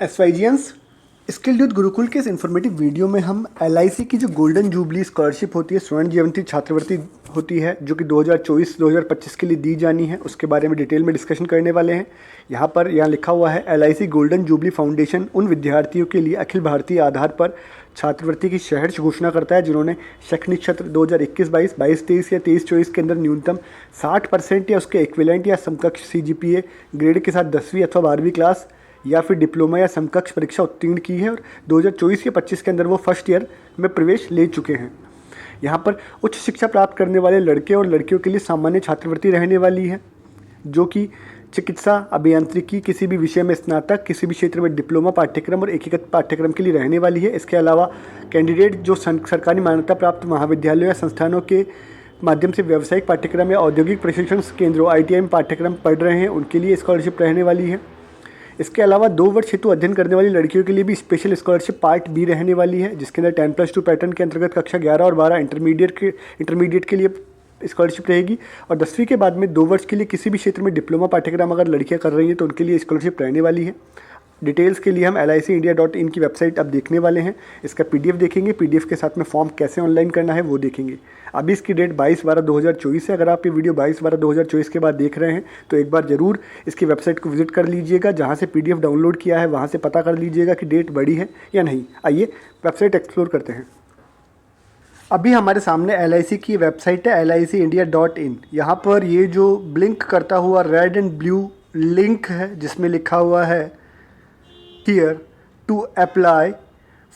एसवाईजियंस skill youth Gurukul के इस informative video में हम एलआईसी की जो गोल्डन जुबली स्कॉलरशिप होती है, स्वर्ण जयंती छात्रवृत्ति होती है, जो कि 2024-2025 के लिए दी जानी है, उसके बारे में डिटेल में डिस्कशन करने वाले हैं। यहाँ लिखा हुआ है, एलआईसी गोल्डन जुबली फाउंडेशन उन विद्यार्थियों के लिए अखिल भारतीय आधार पर छात्रवृत्ति की सहर्ष घोषणा करता है जिन्होंने शैक्षणिक सत्र 2021-22, 22-23 या 23-24 के अंदर न्यूनतम 60% या उसके इक्विवेलेंट या समकक्ष सीजीपीए ग्रेड के साथ 10वीं अथवा 12वीं क्लास या फिर डिप्लोमा या समकक्ष परीक्षा उत्तीर्ण की है और 2024 या 25 के अंदर वो फर्स्ट ईयर में प्रवेश ले चुके हैं। यहाँ पर उच्च शिक्षा प्राप्त करने वाले लड़के और लड़कियों के लिए सामान्य छात्रवृत्ति रहने वाली है, जो कि चिकित्सा, अभियांत्रिकी, किसी भी विषय में स्नातक, किसी भी क्षेत्र में डिप्लोमा पाठ्यक्रम और एकीकृत पाठ्यक्रम के लिए रहने वाली है। इसके अलावा कैंडिडेट जो सरकारी मान्यता प्राप्त महाविद्यालयों या संस्थानों के माध्यम से व्यावसायिक पाठ्यक्रम या औद्योगिक प्रशिक्षण केंद्रों ITI में पाठ्यक्रम पढ़ रहे हैं, उनके लिए स्कॉलरशिप रहने वाली है। इसके अलावा 2 वर्ष हेतु अध्ययन करने वाली लड़कियों के लिए भी स्पेशल स्कॉलरशिप पार्ट बी रहने वाली है, जिसके अंदर 10+2 पैटर्न के अंतर्गत कक्षा 11 और 12 इंटरमीडिएट के लिए स्कॉलरशिप रहेगी और 10वीं के बाद में 2 वर्ष के लिए किसी भी क्षेत्र में डिप्लोमा पाठ्यक्रम अगर लड़कियां कर रही हैं तो उनके लिए स्कॉलरशिप रहने वाली है। डिटेल्स के लिए हम LICindia.in की वेबसाइट अब देखने वाले हैं। इसका PDF देखेंगे, PDF के साथ में फॉर्म कैसे ऑनलाइन करना है वो देखेंगे। अभी इसकी डेट 22/12/2024 है। अगर आप ये वीडियो 22/12/2024 के बाद देख रहे हैं तो एक बार ज़रूर इसकी वेबसाइट को विजिट कर लीजिएगा, जहाँ से PDF डाउनलोड किया है वहाँ से पता कर लीजिएगा कि डेट बढ़ी है या नहीं। आइए वेबसाइट एक्सप्लोर करते हैं। अभी हमारे सामने LIC की वेबसाइट है LICindia.in। यहाँ पर ये जो ब्लिंक करता हुआ रेड एंड ब्लू लिंक है जिसमें लिखा हुआ है Here to apply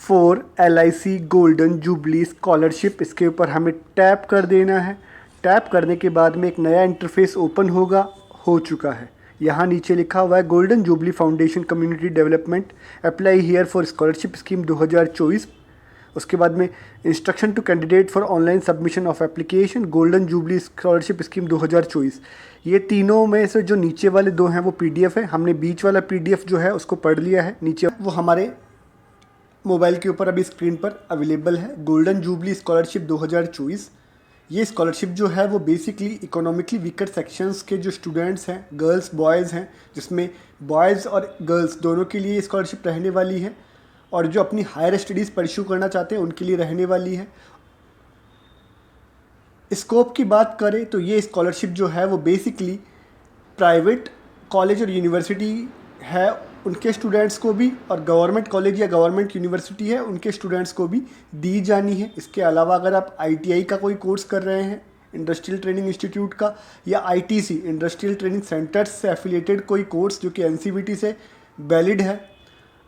for LIC golden jubilee scholarship, इसके ऊपर हमें टैप कर देना है। टैप करने के बाद में एक नया इंटरफेस ओपन हो चुका है। यहाँ नीचे लिखा हुआ है golden jubilee foundation community development, apply here for scholarship scheme 2024। उसके बाद में instruction to candidate for online submission of application golden jubilee scholarship scheme 2024। ये तीनों में से जो नीचे वाले 2 हैं वो PDF है। हमने बीच वाला PDF जो है उसको पढ़ लिया है। नीचे वो हमारे मोबाइल के ऊपर अभी स्क्रीन पर अवेलेबल है। गोल्डन जुबली स्कॉलरशिप 2024, ये स्कॉलरशिप जो है वो बेसिकली इकोनॉमिकली वीकर सेक्शंस के जो स्टूडेंट्स हैं, गर्ल्स बॉयज़ हैं, जिसमें बॉयज़ और गर्ल्स दोनों के लिए स्कॉलरशिप रहने वाली है और जो अपनी हायर स्टडीज़ परस्यू करना चाहते हैं उनके लिए रहने वाली है। स्कोप की बात करें तो ये स्कॉलरशिप जो है वो बेसिकली प्राइवेट कॉलेज और यूनिवर्सिटी है उनके स्टूडेंट्स को भी, और गवर्नमेंट कॉलेज या गवर्नमेंट यूनिवर्सिटी है उनके स्टूडेंट्स को भी दी जानी है। इसके अलावा अगर आप ITI का कोई कोर्स कर रहे हैं, इंडस्ट्रियल ट्रेनिंग इंस्टीट्यूट का, या ITC इंडस्ट्रियल ट्रेनिंग सेंटर्स से एफिलिएटेड कोई कोर्स जो कि NCVT से वैलिड है,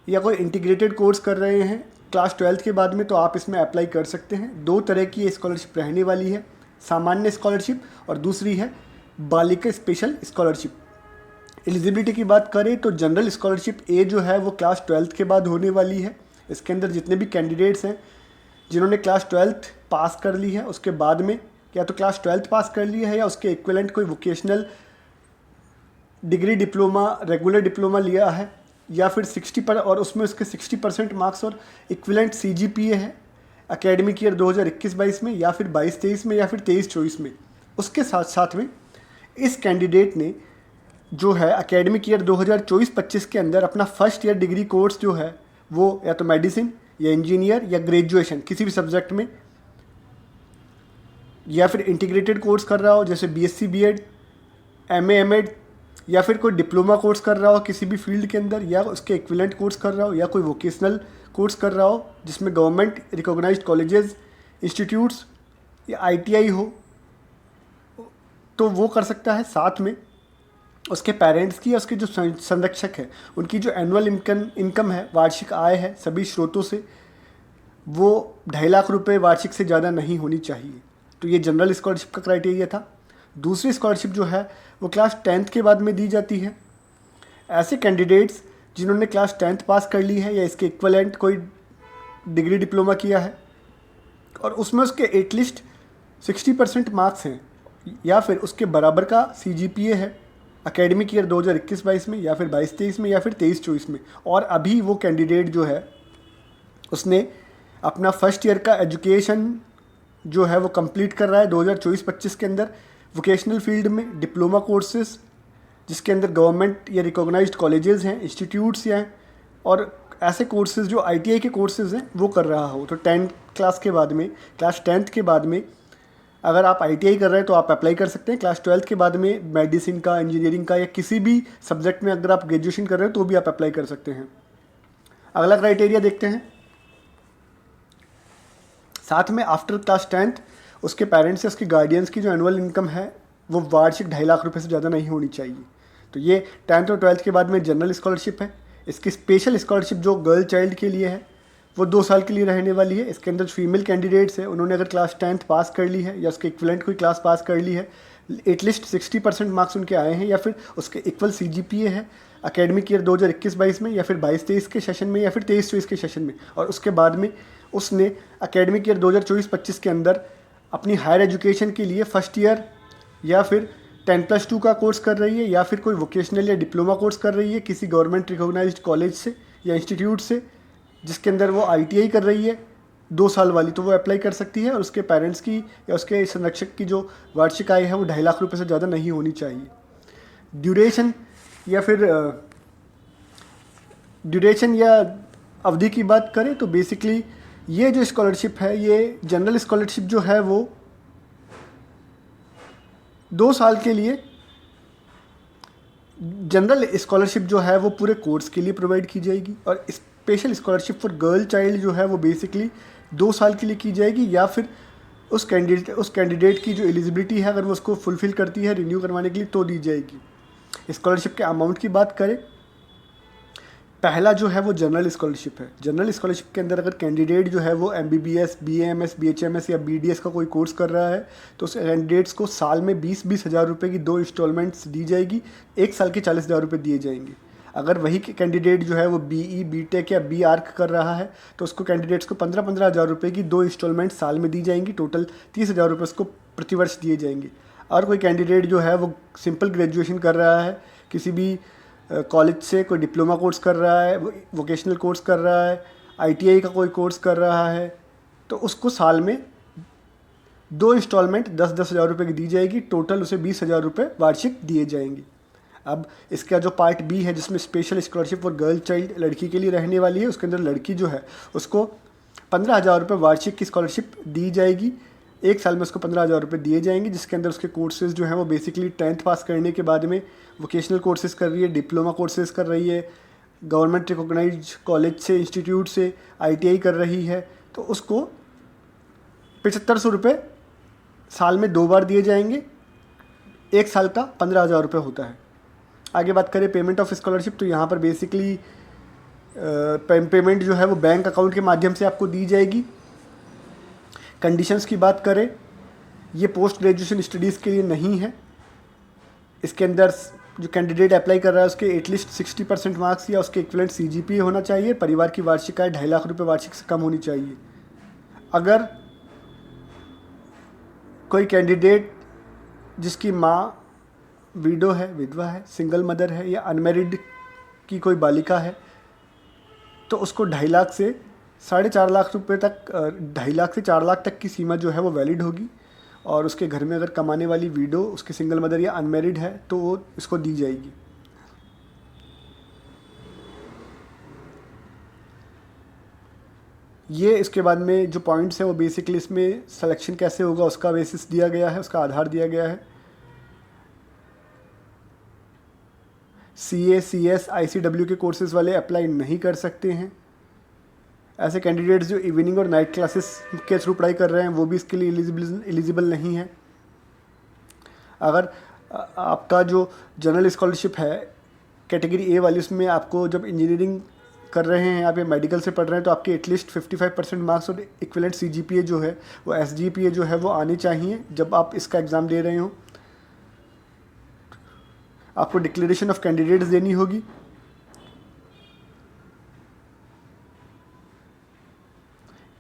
या कोई इंटीग्रेटेड कोर्स कर रहे हैं क्लास 12th के बाद में, तो आप इसमें अप्लाई कर सकते हैं। 2 तरह की ये स्कॉलरशिप रहने वाली है, सामान्य स्कॉलरशिप और दूसरी है बालिका स्पेशल स्कॉलरशिप। एलिजिबिलिटी की बात करें तो जनरल स्कॉलरशिप ए जो है वो क्लास 12th के बाद होने वाली है। इसके अंदर जितने भी कैंडिडेट्स हैं जिन्होंने क्लास 12th पास कर ली है, उसके बाद में या तो क्लास 12th पास कर ली है या उसके इक्विवेलेंट कोई vocational degree, diploma, regular diploma लिया है, या फिर 60 पर और उसमें उसके 60% मार्क्स और इक्विवेलेंट CGPA है एकेडमिक ईयर 2021-22 में, या फिर 22-23 में, या फिर 23-24 में। उसके साथ साथ में इस कैंडिडेट ने जो है एकेडमिक ईयर 2024-25 के अंदर अपना फर्स्ट ईयर डिग्री कोर्स जो है वो या तो मेडिसिन या इंजीनियर या ग्रेजुएशन किसी भी सब्जेक्ट में, या फिर इंटीग्रेटेड कोर्स कर रहा हो जैसे BSc B.Ed, MA M.Ed, या फिर कोई डिप्लोमा कोर्स कर रहा हो किसी भी फील्ड के अंदर, या उसके इक्विवेलेंट कोर्स कर रहा हो, या कोई वोकेशनल कोर्स कर रहा हो जिसमें गवर्नमेंट रिकॉग्नाइज्ड कॉलेजेस, इंस्टीट्यूट्स या ITI हो, तो वो कर सकता है। साथ में उसके पेरेंट्स की या उसके जो संरक्षक है उनकी जो एनुअल इनकम है, वार्षिक आय है सभी स्रोतों से, वो 2.5 लाख रुपये वार्षिक से ज़्यादा नहीं होनी चाहिए। तो ये जनरल स्कॉलरशिप का क्राइटेरिया था। दूसरी स्कॉलरशिप जो है वो क्लास 10th के बाद में दी जाती है। ऐसे कैंडिडेट्स जिन्होंने क्लास 10th पास कर ली है या इसके इक्विवेलेंट कोई डिग्री, डिप्लोमा किया है और उसमें उसके एटलीस्ट 60% मार्क्स हैं या फिर उसके बराबर का CGPA है एकेडमिक ईयर 2021-22 में, या फिर 22-23 में, या फिर 23-24 में, और अभी वो कैंडिडेट जो है उसने अपना फर्स्ट ईयर का एजुकेशन जो है वो कंप्लीट कर रहा है 2024-25 के अंदर वोकेशनल फील्ड में डिप्लोमा कोर्सेज जिसके अंदर गवर्नमेंट या रिकॉग्नाइज्ड कॉलेजेस हैं, इंस्टीट्यूट्स हैं, और ऐसे कोर्सेज़ जो ITI के कोर्सेज़ हैं वो कर रहा हो, तो 10th क्लास के बाद में, क्लास 10th के बाद में अगर आप ITI कर रहे हैं तो आप अप्लाई कर सकते हैं। क्लास 12th के बाद में मेडिसिन का, इंजीनियरिंग का या किसी भी सब्जेक्ट में अगर आप ग्रेजुएशन कर रहे हो तो भी आप अप्लाई कर सकते हैं। अगला क्राइटेरिया देखते हैं। साथ में आफ्टर क्लास 10th उसके पेरेंट्स या उसके गार्डियंस की जो एनुअल इनकम है वो वार्षिक 2.5 लाख रुपए से ज़्यादा नहीं होनी चाहिए। तो ये 10th और 12th के बाद में जनरल स्कॉलरशिप है। इसकी स्पेशल स्कॉलरशिप जो गर्ल चाइल्ड के लिए है वो 2 साल के लिए रहने वाली है। इसके अंदर फीमेल कैंडिडेट्स है, उन्होंने अगर क्लास 10th पास कर ली है या उसके इक्विवेलेंट कोई क्लास पास कर ली है, एटलीस्ट 60% मार्क्स उनके आए हैं या फिर उसके इक्वल CGPA है एकेडमिक ईयर 2021-22 में या फिर 22-23 के सेशन में या फिर 23-24 के सेशन में, और उसके बाद में उसने एकेडमिक ईयर 2024-25 के अंदर अपनी हायर एजुकेशन के लिए फर्स्ट ईयर या फिर 10+2 का कोर्स कर रही है या फिर कोई वोकेशनल या डिप्लोमा कोर्स कर रही है किसी गवर्नमेंट रिकॉग्नाइज्ड कॉलेज से या इंस्टीट्यूट से जिसके अंदर वो ITI कर रही है 2 साल वाली, तो वो अप्लाई कर सकती है। और उसके पेरेंट्स की या उसके संरक्षक की जो वार्षिक आय है वो 2.5 लाख रुपए से ज़्यादा नहीं होनी चाहिए। ड्यूरेशन या अवधि की बात करें तो बेसिकली ये जो स्कॉलरशिप है, ये जनरल स्कॉलरशिप जो है वो 2 साल के लिए, जनरल स्कॉलरशिप जो है वो पूरे कोर्स के लिए प्रोवाइड की जाएगी, और special scholarship for girl child जो है वो बेसिकली 2 साल के लिए की जाएगी या फिर उस कैंडिडेट की जो एलिजिबिलिटी है अगर वो उसको फुलफ़िल करती है रिन्यू करवाने के लिए तो दी जाएगी। स्कॉलरशिप के अमाउंट की बात करें, पहला जो है वो जनरल स्कॉलरशिप है। जनरल स्कॉलरशिप के अंदर अगर कैंडिडेट जो है वो MBBS, BAMS, BHMS या BDS का कोई कोर्स कर रहा है तो उस कैंडिडेट्स को साल में 20-20 हज़ार रुपये की 2 इंस्टॉलमेंट्स दी जाएगी, 1 साल के 40 हज़ार रुपये दिए जाएंगे। अगर वही कैंडिडेट जो है वो BE, BTech या BArch कर रहा है तो उसको कैंडिडेट्स को 15-15 हज़ार रुपये की 2 इंस्टॉलमेंट साल में दी जाएंगी, टोटल 30 हज़ार रुपये उसको प्रतिवर्ष दिए जाएंगे। और कोई कैंडिडेट जो है वो सिंपल ग्रेजुएशन कर रहा है, किसी भी कॉलेज से कोई डिप्लोमा कोर्स कर रहा है, वोकेशनल कोर्स कर रहा है, ITI का कोई कोर्स कर रहा है, तो उसको साल में 2 इंस्टॉलमेंट 10-10 हज़ार रुपये की दी जाएगी, टोटल उसे 20 हज़ार रुपये वार्षिक दिए जाएंगे। अब इसका जो पार्ट B है जिसमें special scholarship for girl child लड़की के लिए रहने वाली है, उसके अंदर लड़की जो है उसको 15 हज़ार रुपये वार्षिक की स्कॉलरशिप दी जाएगी, 1 साल में उसको 15 हज़ार रुपये दिए जाएंगे, जिसके अंदर उसके कोर्सेज़ जो हैं वो बेसिकली 10th पास करने के बाद में वोकेशनल कोर्सेज़ कर रही है, डिप्लोमा कोर्सेज़ कर रही है, गवर्नमेंट रिकॉग्नाइज्ड कॉलेज से, इंस्टीट्यूट से ITI कर रही है, तो उसको 7500 रुपये साल में 2 बार दिए जाएंगे, 1 साल का 15 हज़ार रुपये होता है। आगे बात करें पेमेंट ऑफ स्कॉलरशिप, तो यहाँ पर बेसिकली पेमेंट जो है वो बैंक अकाउंट के माध्यम से आपको दी जाएगी। कंडीशंस की बात करें, ये पोस्ट ग्रेजुएशन स्टडीज़ के लिए नहीं है। इसके अंदर जो कैंडिडेट अप्लाई कर रहा है उसके एटलीस्ट 60% मार्क्स या उसके इक्विवेलेंट CGPA होना चाहिए, परिवार की वार्षिक आय 2.5 लाख रुपये वार्षिक से कम होनी चाहिए। अगर कोई कैंडिडेट जिसकी माँ विडो है, विधवा है, सिंगल मदर है या अनमेरिड की कोई बालिका है तो उसको 2.5 लाख से 4.5 लाख रुपये तक, 2.5 लाख से 4 लाख तक की सीमा जो है वो वैलिड होगी, और उसके घर में अगर कमाने वाली विडो, उसकी सिंगल मदर या अनमेरिड है तो वो इसको दी जाएगी। ये इसके बाद में जो पॉइंट्स हैं वो बेसिकली इसमें सिलेक्शन कैसे होगा उसका बेसिस दिया गया है, उसका आधार दिया गया है। CA, CS, ICW के कोर्सेज़ वाले अप्लाई नहीं कर सकते हैं। ऐसे कैंडिडेट्स जो इवनिंग और नाइट क्लासेस के थ्रू पढ़ाई कर रहे हैं वो भी इसके लिए एलिजिबल नहीं है। अगर आपका जो जनरल स्कॉलरशिप है कैटेगरी A वाली, उसमें आपको जब इंजीनियरिंग कर रहे हैं आप या मेडिकल से पढ़ रहे हैं तो आपके एटलीस्ट 55% मार्क्स और इक्विवेलेंट CGPA जो है वो SGPA जो है वो आने चाहिए जब आप इसका एग्ज़ाम दे रहे हो। आपको डिक्लेरेशन ऑफ कैंडिडेट्स देनी होगी।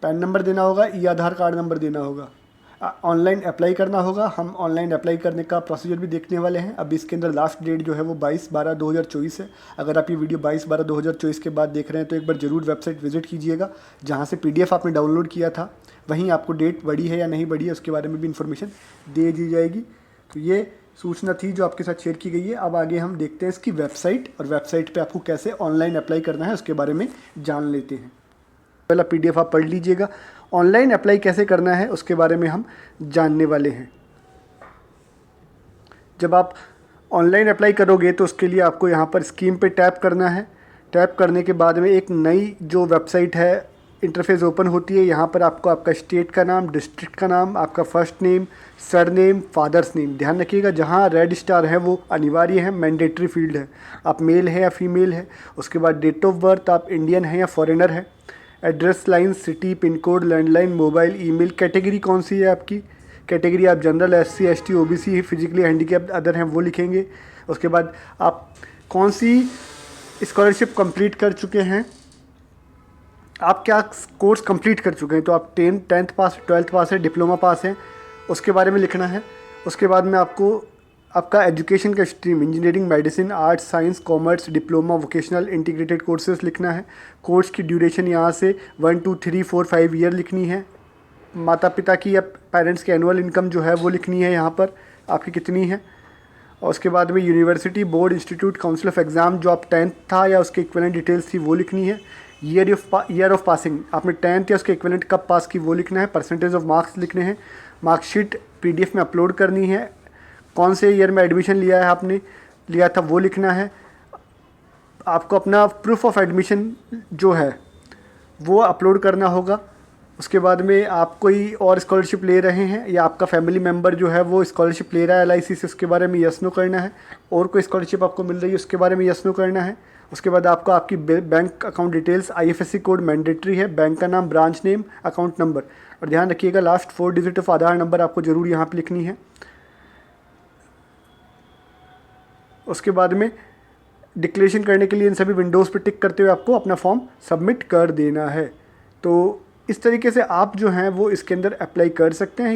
पैन नंबर देना होगा, आधार कार्ड नंबर देना होगा। ऑनलाइन अप्लाई करना होगा। हम ऑनलाइन अप्लाई करने का प्रोसीजर भी देखने वाले हैं। अब इसके अंदर लास्ट डेट जो है वो 22/12/2024 है। अगर आप ये वीडियो 22/12/2024 के बाद देख रहे हैं तो एक बार ज़रूर वेबसाइट विजिट कीजिएगा जहाँ से PDF आपने डाउनलोड किया था, वहीं आपको डेट बढ़ी है या नहीं बढ़ी है उसके बारे में भी इंफॉर्मेशन दे दी जाएगी। तो ये सूचना थी जो आपके साथ शेयर की गई है। अब आगे हम देखते हैं इसकी वेबसाइट, और वेबसाइट पे आपको कैसे ऑनलाइन अप्लाई करना है उसके बारे में जान लेते हैं। पहला PDF आप पढ़ लीजिएगा। ऑनलाइन अप्लाई कैसे करना है उसके बारे में हम जानने वाले हैं। जब आप ऑनलाइन अप्लाई करोगे तो उसके लिए आपको यहाँ पर स्कीम पे टैप करना है। टैप करने के बाद में एक नई जो वेबसाइट है इंटरफेस ओपन होती है। यहाँ पर आपको आपका स्टेट का नाम, डिस्ट्रिक्ट का नाम, आपका first name, surname, father's name, ध्यान रखिएगा जहाँ रेड स्टार है वो अनिवार्य है, मैंडेटरी फील्ड है। आप मेल है या फीमेल है। उसके बाद डेट ऑफ बर्थ, आप इंडियन है या फॉरेनर है। Address line, city, pin code, landline, mobile, email, category कौन सी है आपकी। कैटेगरी आप general, SC, ST, OBC, physically handicapped, other हैं वो लिखेंगे। उसके बाद आप कौन सी स्कॉलरशिप कंप्लीट कर चुके हैं, आप क्या कोर्स कंप्लीट कर चुके हैं। तो आप 10th पास, 12th पास है, डिप्लोमा पास है, उसके बारे में लिखना है। उसके बाद में आपको आपका एजुकेशन का stream, engineering, medicine, arts, science, commerce, diploma, vocational, integrated courses लिखना है। कोर्स की ड्यूरेशन यहाँ से 1, 2, 3, 4, 5 ईयर लिखनी है। माता पिता की या पेरेंट्स की एनुअल इनकम जो है वो लिखनी है यहाँ पर आपकी कितनी है। और उसके बाद में university, board, institute, council of exam जो आप 10th था या उसके इक्विवेलेंट डिटेल्स थी वो लिखनी है। ईयर ऑफ पासिंग, आपने 10th या उसके इक्विवेलेंट कब पास की वो लिखना है। परसेंटेज ऑफ मार्क्स लिखने हैं। मार्कशीट PDF में अपलोड करनी है। कौन से ईयर में एडमिशन लिया है, आपने लिया था वो लिखना है। आपको अपना प्रूफ ऑफ एडमिशन जो है वो अपलोड करना होगा। उसके बाद में आप कोई और स्कॉलरशिप ले रहे हैं या आपका फैमिली मेम्बर जो है वो स्कॉलरशिप ले रहा है LIC से, उसके बारे में यस नो करना है। और कोई स्कॉलरशिप आपको मिल रही है उसके बारे में यस नो करना है। उसके बाद आपको आपकी bank account details, IFSC code mandatory है, बैंक का नाम, ब्रांच नेम, अकाउंट नंबर, और ध्यान रखिएगा last 4 digit of Aadhaar number आपको ज़रूर यहाँ पर लिखनी है। उसके बाद में डिक्लेरेशन करने के लिए इन सभी विंडोज़ पर टिक करते हुए आपको अपना फॉर्म सबमिट कर देना है। तो इस तरीके से आप जो हैं वो इसके अंदर अप्लाई कर सकते हैं।